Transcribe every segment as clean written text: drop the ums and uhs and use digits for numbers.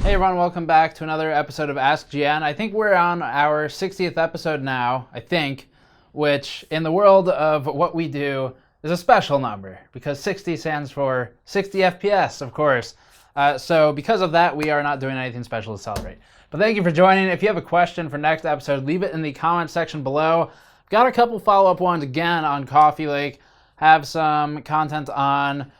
Hey everyone, welcome back to another episode of Ask GN. I think we're on our 60th episode now, which in the world of what we do is a special number because 60 stands for 60 FPS, of course. So because of that, we are not doing anything special to celebrate. But thank you for joining. If you have a question for next episode, leave it in the comment section below. Got a couple follow-up ones again on Coffee Lake. Have some content on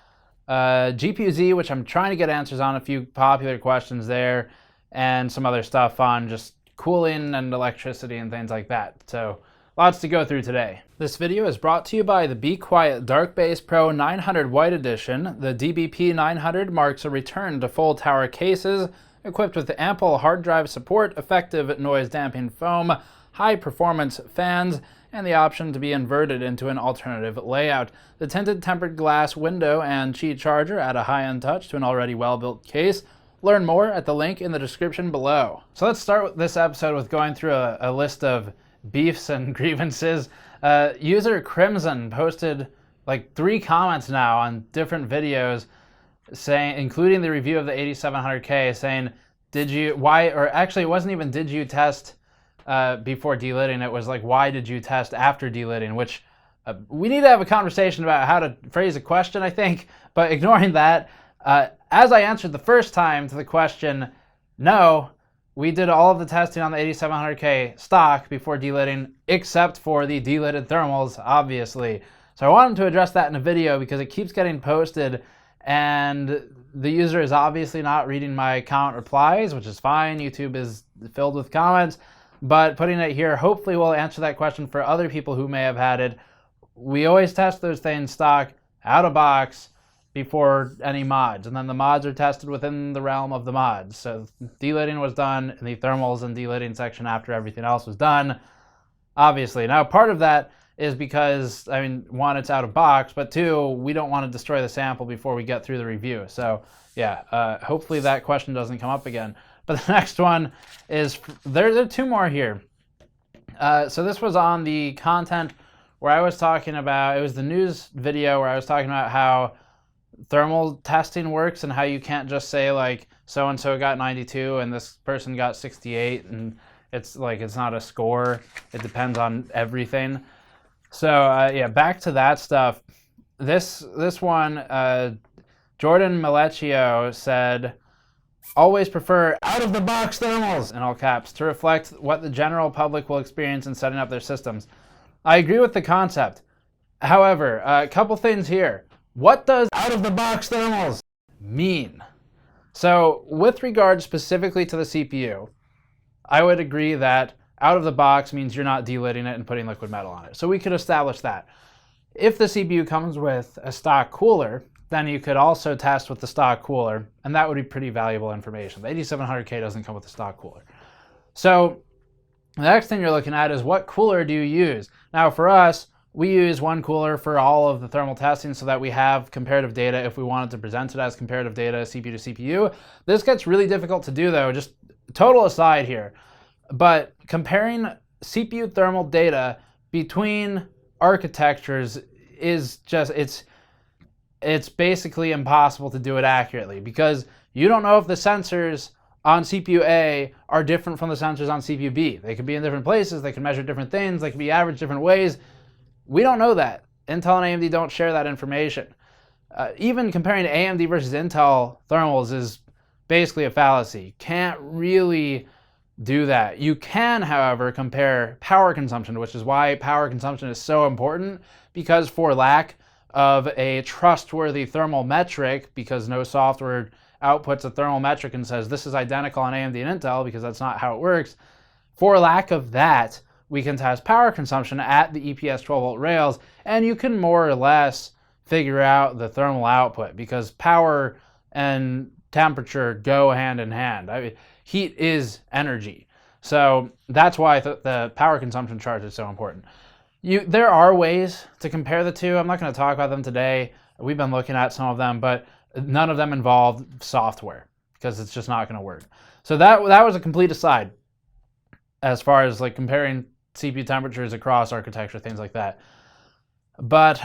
GPU-Z, which I'm trying to get answers on, a few popular questions there, and some other stuff on just cooling and electricity and things like that. So lots to go through today. This video is brought to you by the Be Quiet Dark Base Pro 900 White Edition. The DBP 900 marks a return to full tower cases, equipped with ample hard drive support, effective noise damping foam, high performance fans, and the option to be inverted into an alternative layout. The tinted tempered glass window and Qi charger add a high-end touch to an already well-built case. Learn more at the link in the description below. So let's start this episode with going through a list of beefs and grievances. User Crimsun posted like 3 comments now on different videos, including the review of the 8700K, saying, it wasn't even did you test before delidding, it was like, why did you test after delidding? Which we need to have a conversation about how to phrase a question, I think. But ignoring that, as I answered the first time to the question, no, we did all of the testing on the 8700K stock before delidding, except for the delidded thermals, obviously. So I wanted to address that in a video because it keeps getting posted, and the user is obviously not reading my comment replies, which is fine. YouTube is filled with comments. But putting it here hopefully will answer that question for other people who may have had it. We always test those things stock, out of box, before any mods. And then the mods are tested within the realm of the mods. So delidding was done in the thermals and delidding section after everything else was done, obviously. Now, part of that is because, one, it's out of box, but 2, we don't want to destroy the sample before we get through the review. So yeah, hopefully that question doesn't come up again. But the next one is, there are 2 more here. So this was on the content where I was talking about, it was the news video where I was talking about how thermal testing works and how you can't just say like, so-and-so got 92 and this person got 68, and it's like, it's not a score. It depends on everything. So yeah, back to that stuff. This one, Jordan Melecio said, always prefer out-of-the-box thermals, in all caps, to reflect what the general public will experience in setting up their systems. I agree with the concept. However, a couple things here. What does out-of-the-box thermals mean? So with regard specifically to the CPU, I would agree that out-of-the-box means you're not delidding it and putting liquid metal on it. So we could establish that. If the CPU comes with a stock cooler, then you could also test with the stock cooler, and that would be pretty valuable information. The 8700K doesn't come with a stock cooler. So the next thing you're looking at is, what cooler do you use? Now for us, we use one cooler for all of the thermal testing so that we have comparative data if we wanted to present it as comparative data CPU to CPU. This gets really difficult to do though, just total aside here. But comparing CPU thermal data between architectures is just, it's basically impossible to do it accurately because you don't know if the sensors on CPU A are different from the sensors on CPU B. They could be in different places, they can measure different things, they can be averaged different ways. We don't know that. Intel and AMD don't share that information. Even comparing AMD versus Intel thermals is basically a fallacy. Can't really do that. You can, however, compare power consumption, which is why power consumption is so important, because for lack of a trustworthy thermal metric, because no software outputs a thermal metric and says this is identical on AMD and Intel, because that's not how it works. For lack of that, we can test power consumption at the EPS 12-volt rails, and you can more or less figure out the thermal output, because power and temperature go hand in hand. Heat is energy. So that's why the power consumption chart is so important. There are ways to compare the two. I'm not going to talk about them today. We've been looking at some of them, but none of them involve software because it's just not going to work. So that was a complete aside as far as like comparing CPU temperatures across architecture, things like that. But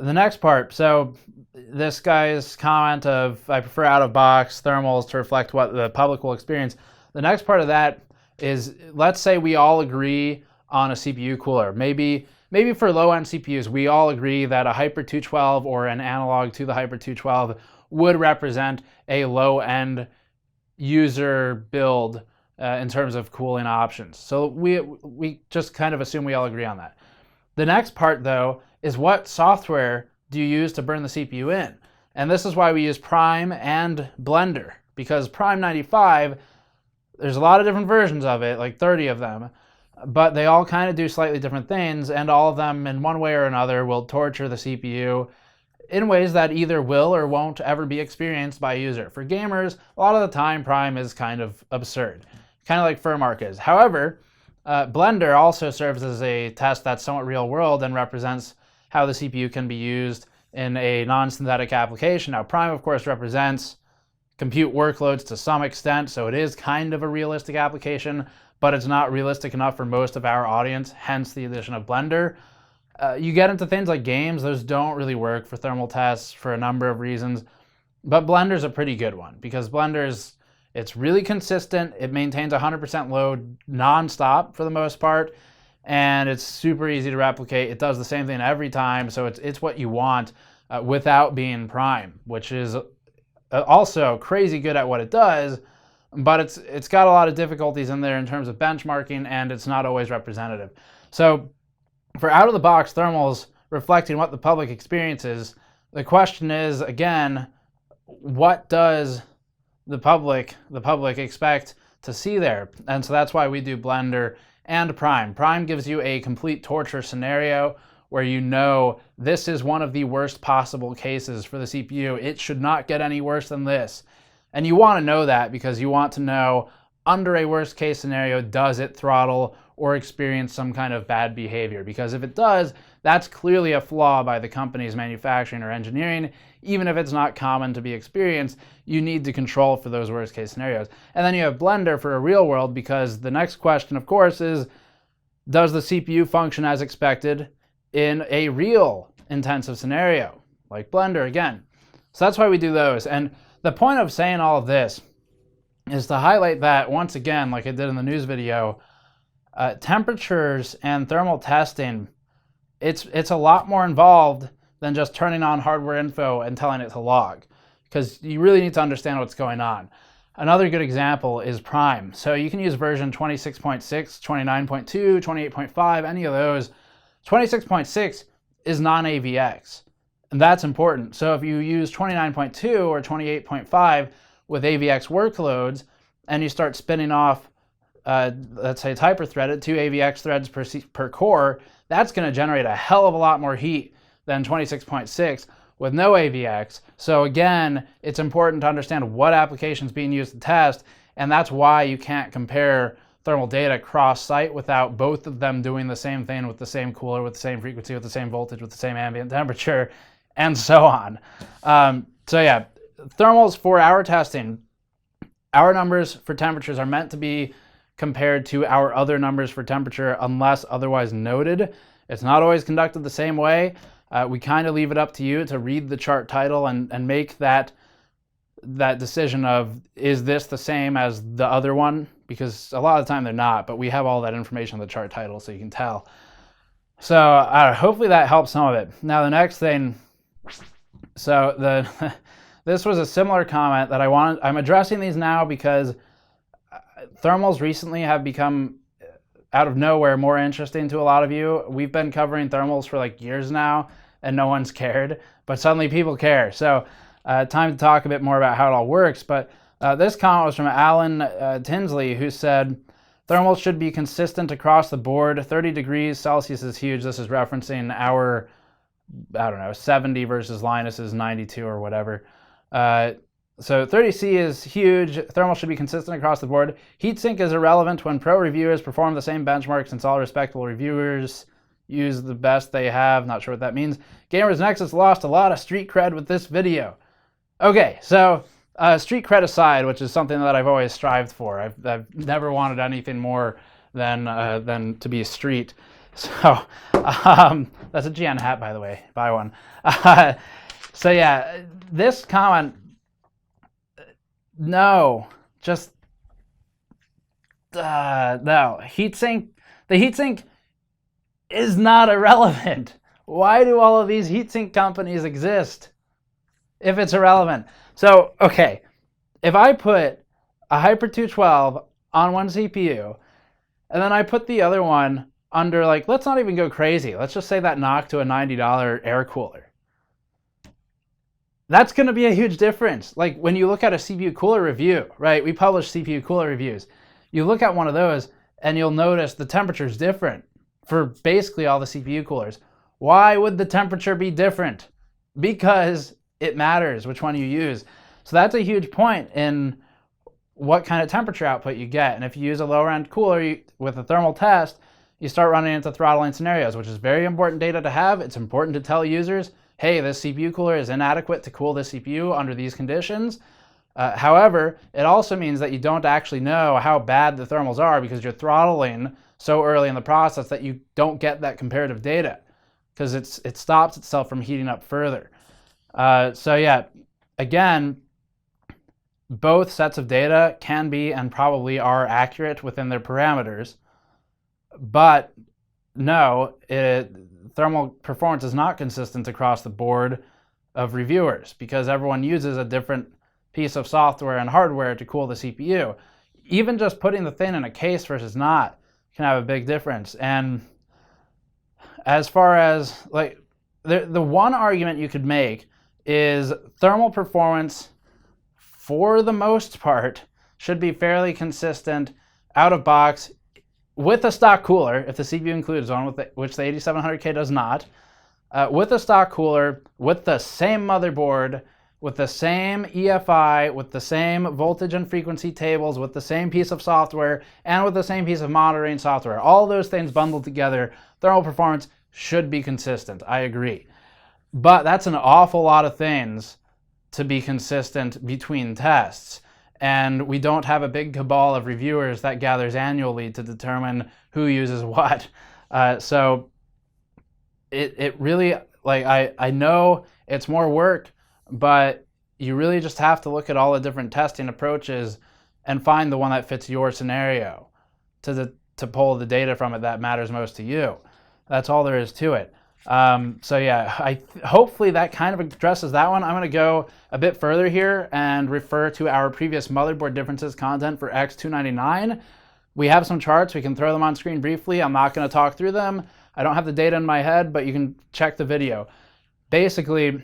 the next part, so this guy's comment of I prefer out-of-box thermals to reflect what the public will experience. The next part of that is, let's say we all agree on a CPU cooler. Maybe for low-end CPUs, we all agree that a Hyper 212 or an analog to the Hyper 212 would represent a low-end user build in terms of cooling options. So we just kind of assume we all agree on that. The next part, though, is what software do you use to burn the CPU in? And this is why we use Prime and Blender, because Prime 95, there's a lot of different versions of it, like 30 of them, but they all kind of do slightly different things, and all of them in one way or another will torture the CPU in ways that either will or won't ever be experienced by a user. For gamers, a lot of the time Prime is kind of absurd, kind of like FurMark is. However, Blender also serves as a test that's somewhat real world and represents how the CPU can be used in a non-synthetic application. Now, Prime, of course, represents compute workloads to some extent, so it is kind of a realistic application, but it's not realistic enough for most of our audience, hence the addition of Blender. You get into things like games, those don't really work for thermal tests for a number of reasons, but Blender's a pretty good one because it's really consistent, it maintains 100% load non-stop for the most part, and it's super easy to replicate. It does the same thing every time, so it's what you want without being Prime, which is also crazy good at what it does, but it's got a lot of difficulties in there in terms of benchmarking, and it's not always representative. So for out-of-the-box thermals reflecting what the public experiences, the question is, again, what does the public expect to see there? And so that's why we do Blender and Prime. Prime gives you a complete torture scenario where you know this is one of the worst possible cases for the CPU. It should not get any worse than this. And you want to know that because you want to know, under a worst case scenario, does it throttle or experience some kind of bad behavior? Because if it does, that's clearly a flaw by the company's manufacturing or engineering. Even if it's not common to be experienced, you need to control for those worst case scenarios. And then you have Blender for a real world, because the next question, of course, is does the CPU function as expected in a real intensive scenario, like Blender again? So that's why we do those. And the point of saying all of this is to highlight that, once again, like I did in the news video, temperatures and thermal testing, it's a lot more involved than just turning on hardware info and telling it to log, because you really need to understand what's going on. Another good example is Prime. So you can use version 26.6, 29.2, 28.5, any of those. 26.6 is non-AVX, and that's important. So if you use 29.2 or 28.5 with AVX workloads, and you start spinning off, let's say it's hyper-threaded, 2 AVX threads per core, that's going to generate a hell of a lot more heat than 26.6 with no AVX. So again, it's important to understand what application is being used to test, and that's why you can't compare thermal data cross-site without both of them doing the same thing with the same cooler, with the same frequency, with the same voltage, with the same ambient temperature, and so on. So yeah, thermals for our testing, our numbers for temperatures are meant to be compared to our other numbers for temperature unless otherwise noted. It's not always conducted the same way. We kind of leave it up to you to read the chart title and make that decision of, is this the same as the other one? Because a lot of the time they're not, but we have all that information in the chart title so you can tell. So hopefully that helps some of it. Now the next thing, so this was a similar comment that I'm addressing these now because thermals recently have become, out of nowhere, more interesting to a lot of you. We've been covering thermals for like years now and no one's cared, but suddenly people care. So time to talk a bit more about how it all works. But this comment was from Alan Tinsley, who said, thermals should be consistent across the board. 30 degrees Celsius is huge. This is referencing our, 70 versus Linus's 92 or whatever. So 30C is huge. Thermal should be consistent across the board. Heatsink is irrelevant when pro reviewers perform the same benchmark, since all respectable reviewers use the best they have. Not sure what that means. Gamers Nexus lost a lot of street cred with this video. Okay, so street cred aside, which is something that I've always strived for. I've never wanted anything more than to be street. So that's a GN hat, by the way. Buy one. So yeah, this comment, no, just no. Heatsink, the heatsink is not irrelevant. Why do all of these heatsink companies exist if it's irrelevant? So, okay, if I put a Hyper 212 on one CPU, and then I put the other one under, like, let's not even go crazy. Let's just say that noctua $90 air cooler. That's going to be a huge difference. Like when you look at a CPU cooler review, right? We publish CPU cooler reviews. You look at one of those and you'll notice the temperature is different for basically all the CPU coolers. Why would the temperature be different? Because it matters which one you use. So that's a huge point in what kind of temperature output you get. And if you use a lower end cooler with a thermal test, you start running into throttling scenarios, which is very important data to have. It's important to tell users, hey, this CPU cooler is inadequate to cool this CPU under these conditions. However, it also means that you don't actually know how bad the thermals are because you're throttling so early in the process that you don't get that comparative data because it stops itself from heating up further. So yeah, again, both sets of data can be and probably are accurate within their parameters, but no, thermal performance is not consistent across the board of reviewers because everyone uses a different piece of software and hardware to cool the CPU. Even just putting the thing in a case versus not can have a big difference. And as far as like the one argument you could make is thermal performance for the most part should be fairly consistent out of box with a stock cooler, if the CPU includes one, which the 8700K does not, with a stock cooler, with the same motherboard, with the same EFI, with the same voltage and frequency tables, with the same piece of software, and with the same piece of monitoring software. All those things bundled together, thermal performance should be consistent. I agree. But that's an awful lot of things to be consistent between tests. And we don't have a big cabal of reviewers that gathers annually to determine who uses what. So it really, like, I know it's more work, but you really just have to look at all the different testing approaches and find the one that fits your scenario to pull the data from it that matters most to you. That's all there is to it. So yeah, hopefully that kind of addresses that one. I'm going to go a bit further here and refer to our previous motherboard differences content for X299. We have some charts. We can throw them on screen briefly. I'm not going to talk through them. I don't have the data in my head, but you can check the video. Basically,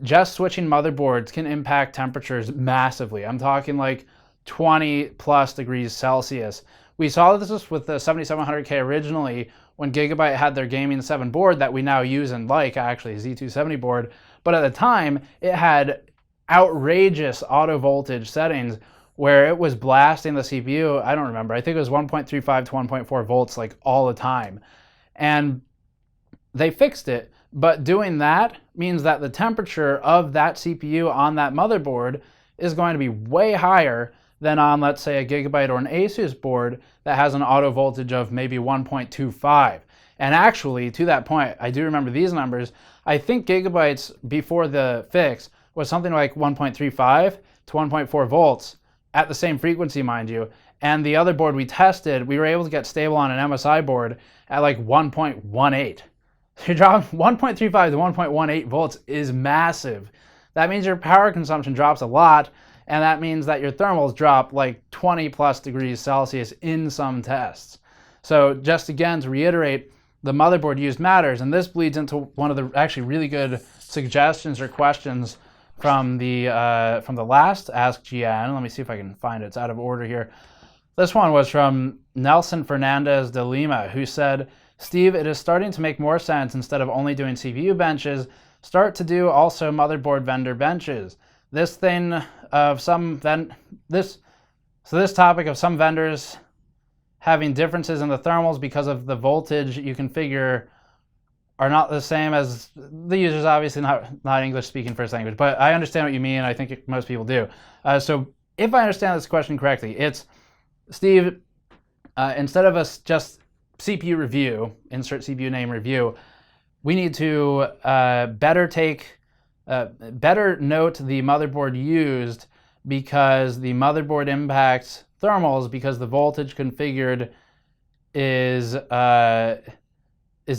just switching motherboards can impact temperatures massively. I'm talking like 20 plus degrees Celsius. We saw this with the 7700K originally when Gigabyte had their Gaming 7 board that we now use and like, actually, a Z270 board. But at the time, it had outrageous auto voltage settings where it was blasting the CPU. I don't remember. I think it was 1.35 to 1.4 volts like all the time. And they fixed it. But doing that means that the temperature of that CPU on that motherboard is going to be way higher than on, let's say, a Gigabyte or an Asus board that has an auto voltage of maybe 1.25. And actually, to that point, I do remember these numbers. I think Gigabyte's before the fix was something like 1.35 to 1.4 volts at the same frequency, mind you. And the other board we tested, we were able to get stable on an MSI board at like 1.18. Your drop 1.35 to 1.18 volts is massive. That means your power consumption drops a lot, and that means that your thermals drop like 20 plus degrees Celsius in some tests. So just again to reiterate, the motherboard used matters, and this bleeds into one of the actually really good suggestions or questions from the last askgn. Let me see if I can find it. It's out of order here. This one was from Nilson Fernandes de Lima, who said, Steve, it is starting to make more sense instead of only doing CPU benches, start to do also motherboard vendor benches. This topic of some vendors having differences in the thermals because of the voltage you configure are not the same as the users, obviously not English speaking first language, but I understand what you mean. I think most people do. So if I understand this question correctly, it's, Steve, instead of us just CPU review, insert CPU name review, we need to better note the motherboard used, because the motherboard impacts thermals because the voltage configured is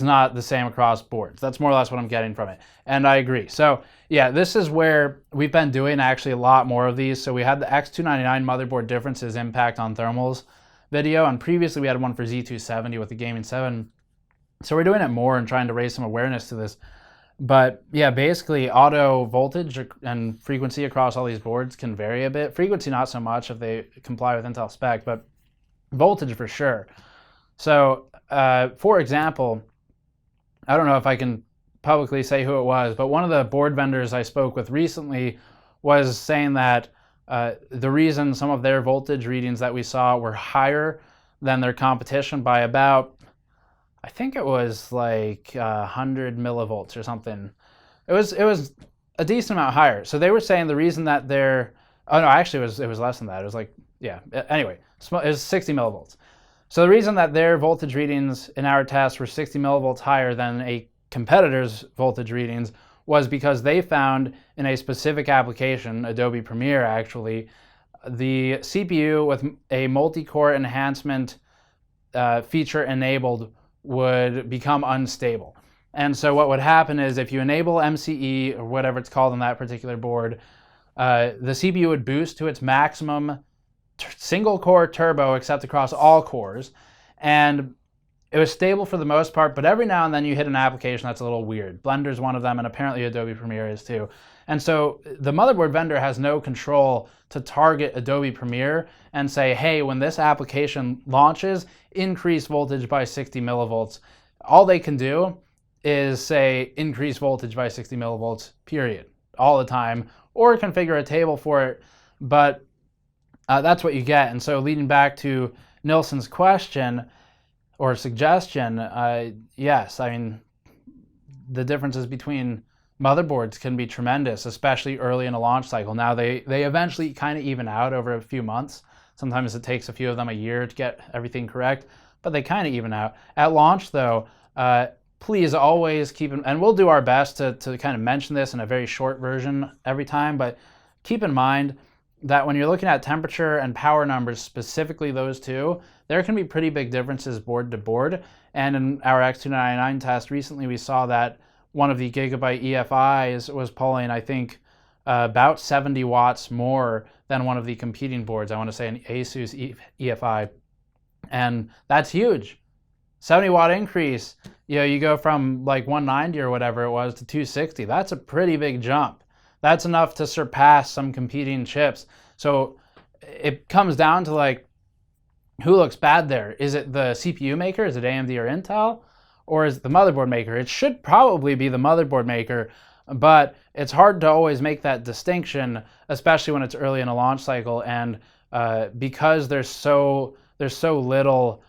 not the same across boards. That's more or less what I'm getting from it. And I agree. So yeah, this is where we've been doing actually a lot more of these. So we had the X299 motherboard differences impact on thermals video, and previously we had one for Z270 with the Gaming 7. So we're doing it more and trying to raise some awareness to this. But yeah, basically auto voltage and frequency across all these boards can vary a bit. Frequency not so much if they comply with Intel spec, but voltage for sure. So for example, I don't know if I can publicly say who it was, but one of the board vendors I spoke with recently was saying that the reason some of their voltage readings that we saw were higher than their competition by about, I think it was like 100 millivolts or something. It was a decent amount higher. So they were saying the reason that they're, oh no, actually it was less than that. It was like, yeah, anyway, it was 60 millivolts. So the reason that their voltage readings in our test were 60 millivolts higher than a competitor's voltage readings was because they found in a specific application, Adobe Premiere actually, the CPU with a multi-core enhancement feature enabled would become unstable. And so what would happen is if you enable MCE or whatever it's called on that particular board, the CPU would boost to its maximum single core turbo except across all cores, and it was stable for the most part, but every now and then you hit an application that's a little weird. Blender's one of them, and apparently Adobe Premiere is too. And so the motherboard vendor has no control to target Adobe Premiere and say, hey, when this application launches, increase voltage by 60 millivolts. All they can do is say increase voltage by 60 millivolts, period, all the time, or configure a table for it, but that's what you get. And so leading back to Nilson's question or suggestion, yes, I mean, the differences between motherboards can be tremendous, especially early in a launch cycle. Now they eventually kind of even out over a few months. Sometimes it takes a few of them a year to get everything correct, but they kind of even out. At launch though, please always keep in, and we'll do our best to kind of mention this in a very short version every time, but keep in mind that when you're looking at temperature and power numbers, specifically those two, there can be pretty big differences board to board. And in our X299 test recently, we saw that one of the Gigabyte EFIs was pulling, I think, about 70 watts more than one of the competing boards. I want to say an Asus EFI. And that's huge. 70 watt increase. You know, you go from like 190 or whatever it was to 260. That's a pretty big jump. That's enough to surpass some competing chips. So it comes down to like, who looks bad there? Is it the CPU maker? Is it AMD or Intel? Or is it the motherboard maker? It should probably be the motherboard maker, but it's hard to always make that distinction, especially when it's early in a launch cycle. And because there's so little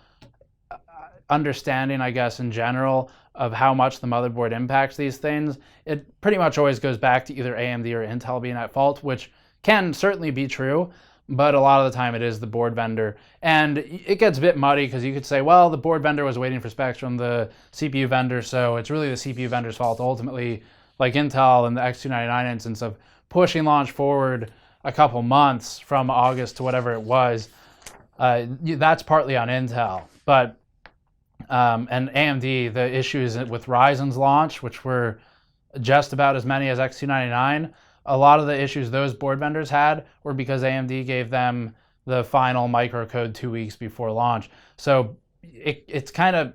understanding, I guess, in general, of how much the motherboard impacts these things, it pretty much always goes back to either AMD or Intel being at fault, which can certainly be true, but a lot of the time it is the board vendor. And it gets a bit muddy because you could say, well, the board vendor was waiting for specs from the CPU vendor, so it's really the CPU vendor's fault ultimately, like Intel and the X299 instance of pushing launch forward a couple months from August to whatever it was. That's partly on Intel, but and AMD, the issues with Ryzen's launch, which were just about as many as X299, a lot of the issues those board vendors had were because AMD gave them the final microcode 2 weeks before launch. So it's kind of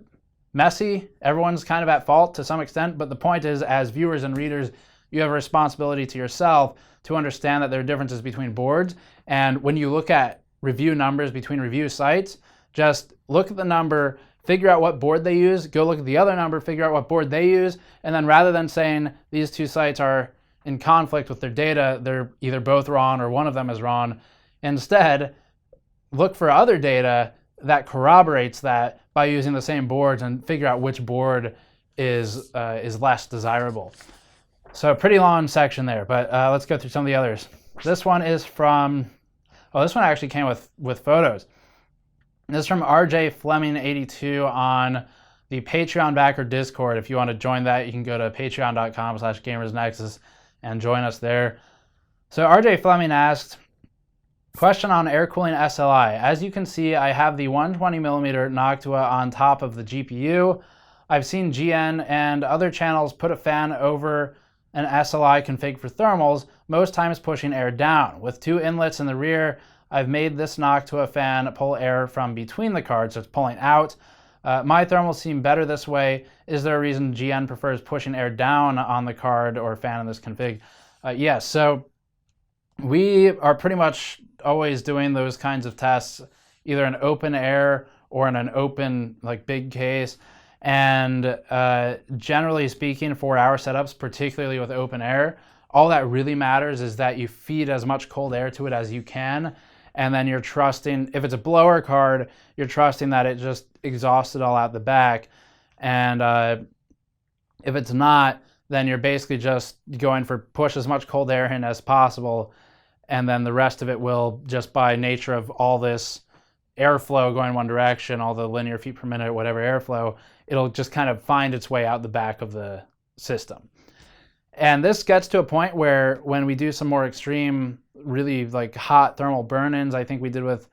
messy. Everyone's kind of at fault to some extent, but the point is, as viewers and readers, you have a responsibility to yourself to understand that there are differences between boards. And when you look at review numbers between review sites, just look at the number, figure out what board they use, go look at the other number, figure out what board they use, and then rather than saying these two sites are in conflict with their data, they're either both wrong or one of them is wrong, instead look for other data that corroborates that by using the same boards and figure out which board is less desirable. So a pretty long section there, but let's go through some of the others. This one is from, oh, this one actually came with photos. This is from RJ Fleming 82 on the Patreon backer Discord. If you want to join that, you can go to patreon.com/gamersnexus and join us there. So RJ Fleming asked, question on air cooling SLI. As you can see, I have the 120mm Noctua on top of the GPU. I've seen GN and other channels put a fan over an SLI config for thermals, most times pushing air down. With 2 inlets in the rear, I've made this Noctua fan pull air from between the cards, so it's pulling out. My thermals seem better this way. Is there a reason GN prefers pushing air down on the card or fan in this config? Yes, so we are pretty much always doing those kinds of tests, either in open air or in an open, like, big case. And generally speaking, for our setups, particularly with open air, all that really matters is that you feed as much cold air to it as you can. And then you're trusting, if it's a blower card, you're trusting that it just exhausts it all out the back. And if it's not, then you're basically just going for push as much cold air in as possible. And then the rest of it will, just by nature of all this airflow going one direction, all the linear feet per minute, whatever airflow, it'll just kind of find its way out the back of the system. And this gets to a point where when we do some more extreme, really like hot thermal burn-ins, I think we did with,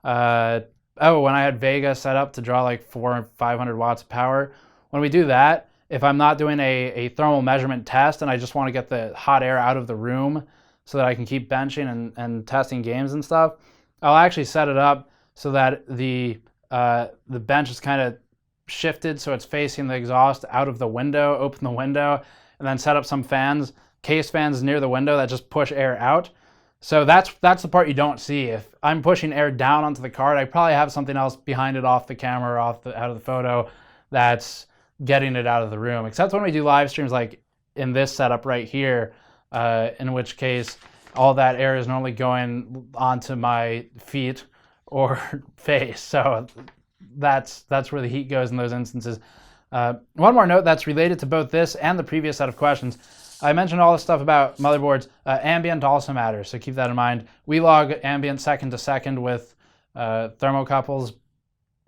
when I had Vega set up to draw like 400 or 500 watts of power. When we do that, if I'm not doing a thermal measurement test and I just want to get the hot air out of the room so that I can keep benching and testing games and stuff, I'll actually set it up so that the bench is kind of shifted so it's facing the exhaust out of the window, open the window, and then set up some fans, case fans near the window that just push air out. So that's the part you don't see. If I'm pushing air down onto the card, I probably have something else behind it off the camera or out of the photo that's getting it out of the room. Except when we do live streams like in this setup right here, in which case all that air is normally going onto my feet or face. So that's where the heat goes in those instances. One more note that's related to both this and the previous set of questions. I mentioned all this stuff about motherboards. Ambient also matters, so keep that in mind. We log ambient second to second with thermocouples,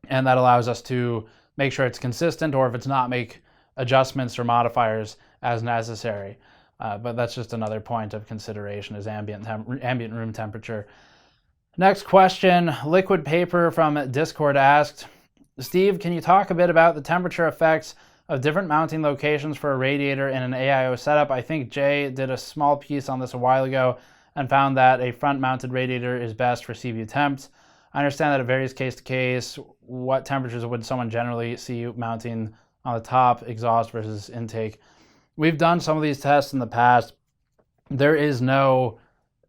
and that allows us to make sure it's consistent, or if it's not, make adjustments or modifiers as necessary. But that's just another point of consideration, is ambient room temperature. Next question, Liquidpaper from Discord asked, Steve, can you talk a bit about the temperature effects of different mounting locations for a radiator in an AIO setup? I think Jay did a small piece on this a while ago and found that a front-mounted radiator is best for CPU temps. I understand that it varies case to case. What temperatures would someone generally see you mounting on the top, exhaust versus intake? We've done some of these tests in the past. There is no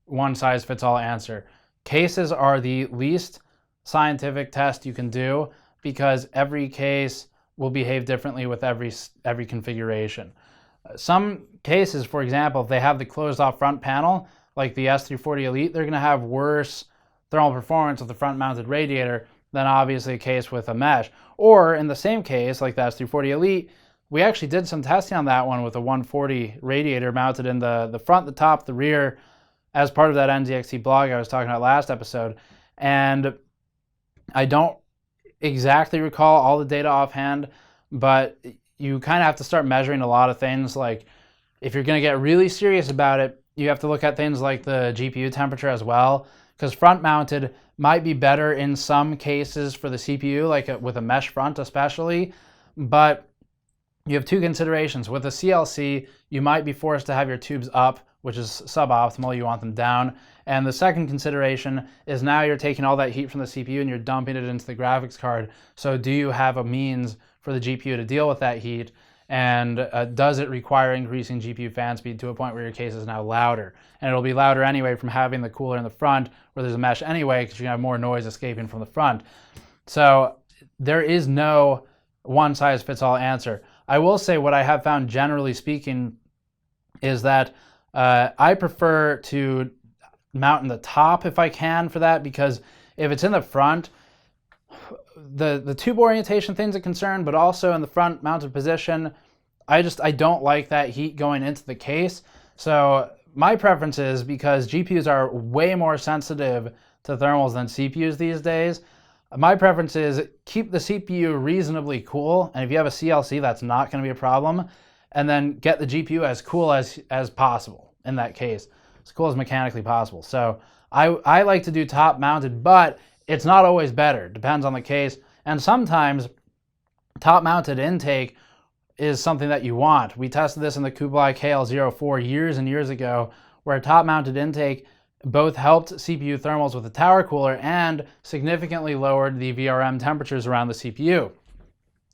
one-size-fits-all answer. Cases are the least scientific test you can do because every case will behave differently with every configuration. Some cases, for example, if they have the closed-off front panel, like the S340 Elite, they're going to have worse thermal performance with the front-mounted radiator than obviously a case with a mesh. Or in the same case, like the S340 Elite, we actually did some testing on that one with a 140 radiator mounted in the front, the top, the rear, as part of that NZXT blog I was talking about last episode. And I don't exactly recall all the data offhand, but you kind of have to start measuring a lot of things. Like if you're going to get really serious about it, you have to look at things like the GPU temperature as well, because front mounted might be better in some cases for the CPU, like with a mesh front especially, but you have two considerations. With a CLC, you might be forced to have your tubes up, which is suboptimal. You want them down. And the second consideration is now you're taking all that heat from the CPU and you're dumping it into the graphics card. So do you have a means for the GPU to deal with that heat? And does it require increasing GPU fan speed to a point where your case is now louder? And it'll be louder anyway from having the cooler in the front where there's a mesh anyway, because you have more noise escaping from the front. So there is no one-size-fits-all answer. I will say what I have found, generally speaking, is that I prefer to mount in the top if I can for that, because if it's in the front, the tube orientation thing's a concern, but also in the front mounted position, I don't like that heat going into the case. So my preference is, because GPUs are way more sensitive to thermals than CPUs these days, My preference is keep the CPU reasonably cool, and if you have a CLC, that's not going to be a problem, and then get the GPU as cool as possible in that case, as cool as mechanically possible. So I like to do top mounted, but it's not always better. Depends on the case, and sometimes top mounted intake is something that you want. We tested this in the Kublai KL04 years and years ago, where top mounted intake both helped CPU thermals with the tower cooler and significantly lowered the VRM temperatures around the CPU,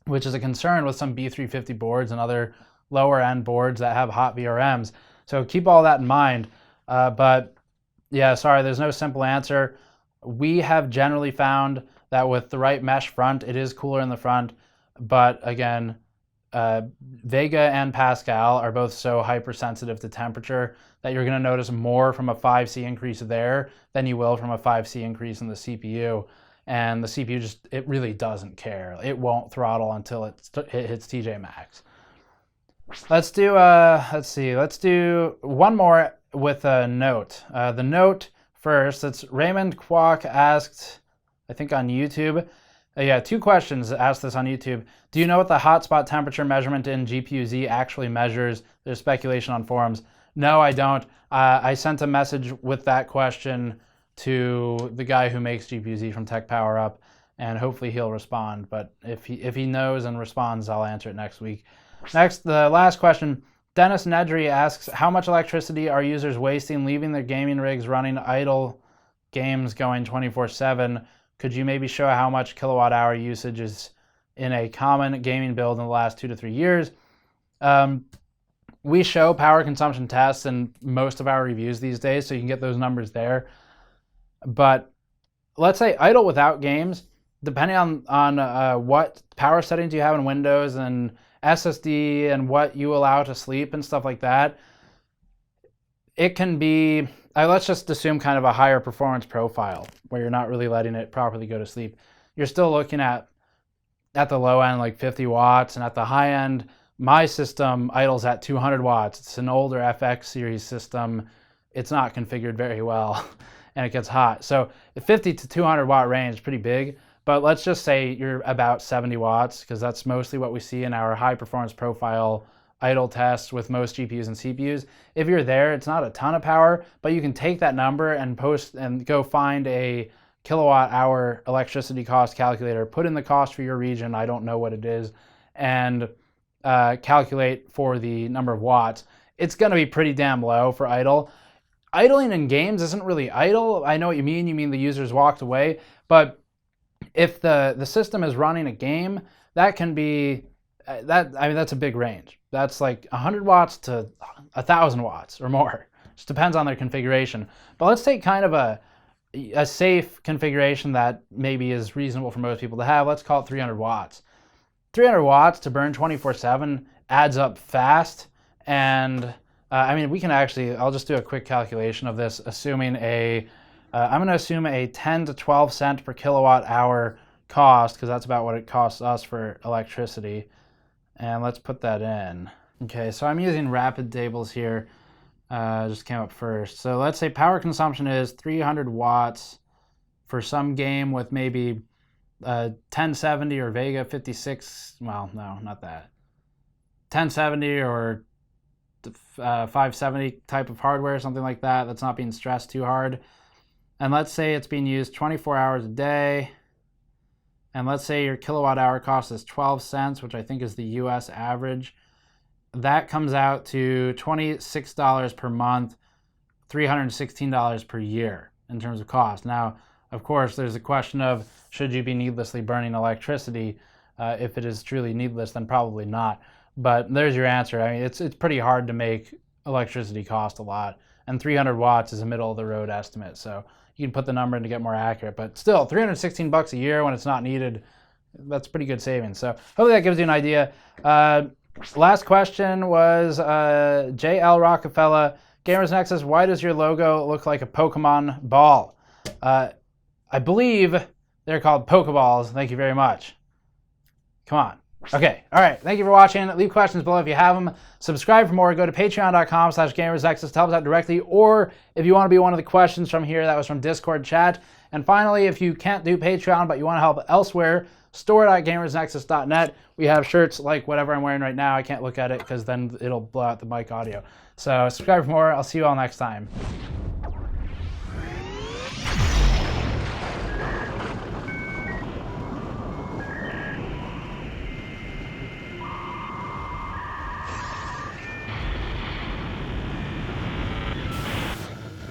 which is a concern with some B350 boards and other lower end boards that have hot VRMs. So keep all that in mind. But yeah, sorry, there's no simple answer. We have generally found that with the right mesh front, it is cooler in the front. But again, Vega and Pascal are both so hypersensitive to temperature that you're going to notice more from a 5C increase there than you will from a 5C increase in the CPU. And the CPU just, it really doesn't care. It won't throttle until it hits TJ max. Let's do, let's do one more with a note. The note first, it's Raymond Kwok asked, I think on YouTube. Yeah, 2 questions asked this on YouTube. Do you know what the hotspot temperature measurement in GPU-Z actually measures? There's speculation on forums. No, I don't. I sent a message with that question to the guy who makes GPU-Z from Tech Power Up, and hopefully he'll respond. But if he knows and responds, I'll answer it next week. Next, the last question. Dennis Nedry asks, how much electricity are users wasting leaving their gaming rigs running idle games going 24/7? Could you maybe show how much kilowatt hour usage is in a common gaming build in the last 2 to 3 years? We show power consumption tests in most of our reviews these days, so you can get those numbers there. But let's say idle without games, depending on what power settings you have in Windows and SSD and what you allow to sleep and stuff like that, it can be, let's just assume kind of a higher performance profile where you're not really letting it properly go to sleep. You're still looking at the low end like 50 watts, and at the high end, my system idles at 200 watts. It's an older FX series system. It's not configured very well and it gets hot. So the 50 to 200 watt range is pretty big, but let's just say you're about 70 watts because that's mostly what we see in our high performance profile idle tests with most GPUs and CPUs. If you're there, it's not a ton of power, but you can take that number and post and go find a kilowatt hour electricity cost calculator, put in the cost for your region, I don't know what it is, and calculate for the number of watts. It's going to be pretty damn low for idle. Idling in games isn't really idle. I know what you mean. You mean the users walked away, but if the system is running a game, that can be that's a big range. That's like 100 watts to 1,000 watts or more. Just depends on their configuration. But let's take kind of a safe configuration that maybe is reasonable for most people to have. Let's call it 300 watts. 300 watts to burn 24/7 adds up fast. And I mean, we can actually, I'll just do a quick calculation of this, assuming I'm going to assume a 10 to 12 cent per kilowatt hour cost, because that's about what it costs us for electricity. And let's put that in. Okay, so I'm using rapid tables here. Just came up first. So let's say power consumption is 300 watts for some game with maybe 1070 or Vega 56. Well, no, not that. 1070 or 570 type of hardware, something like that. That's not being stressed too hard. And let's say it's being used 24 hours a day. And let's say your kilowatt hour cost is 12 cents, which I think is the US average. That comes out to $26 per month, $316 per year in terms of cost. Now, of course, there's a question of should you be needlessly burning electricity? If it is truly needless, then probably not. But there's your answer. I mean, it's pretty hard to make electricity cost a lot. And 300 watts is a middle of the road estimate. So you can put the number in to get more accurate. But still, $316 a year when it's not needed, that's pretty good savings. So hopefully that gives you an idea. Last question was jlrockafella. Gamers Nexus, why does your logo look like a Pokemon ball? I believe they're called Pokeballs. Thank you very much. Come on. Okay. All right. Thank you for watching. Leave questions below if you have them. Subscribe for more. Go to patreon.com/gamersnexus to help us out directly. Or if you want to be one of the questions from here, that was from Discord chat. And finally, if you can't do Patreon, but you want to help elsewhere, store.gamersnexus.net. We have shirts like whatever I'm wearing right now. I can't look at it because then it'll blow out the mic audio. So subscribe for more. I'll see you all next time.